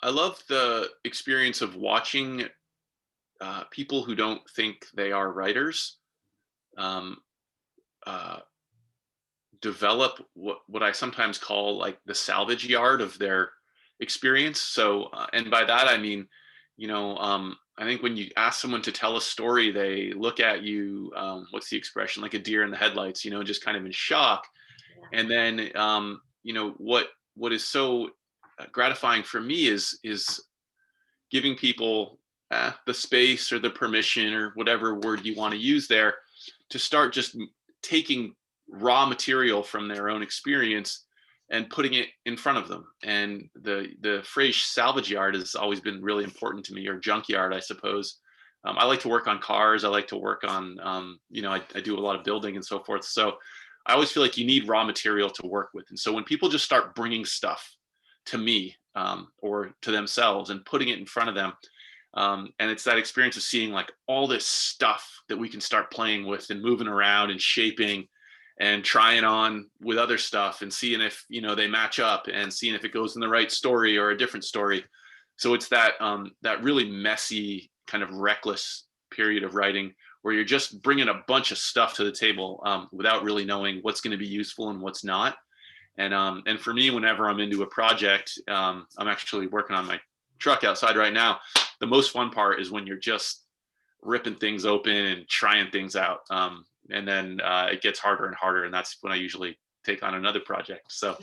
I love the experience of watching people who don't think they are writers um, uh, develop what I sometimes call like the salvage yard of their experience. So, and by that I mean, I think when you ask someone to tell a story, they look at you. What's the expression? Like a deer in the headlights. Just kind of in shock. Yeah. And then, what is so gratifying for me is giving people the space or the permission or whatever word you want to use there to start just taking raw material from their own experience and putting it in front of them. And the phrase salvage yard has always been really important to me, or junkyard, I suppose. I like to work on cars. I like to work on, I do a lot of building and so forth. So I always feel like you need raw material to work with. And so when people just start bringing stuff to me or to themselves and putting it in front of them, and it's that experience of seeing like all this stuff that we can start playing with and moving around and shaping and trying on with other stuff and seeing if they match up and seeing if it goes in the right story or a different story. So it's that really messy kind of reckless period of writing where you're just bringing a bunch of stuff to the table without really knowing what's going to be useful and what's not. And for me, whenever I'm into a project, I'm actually working on my truck outside right now. The most fun part is when you're just ripping things open and trying things out. And then it gets harder and harder, and that's when I usually take on another project. So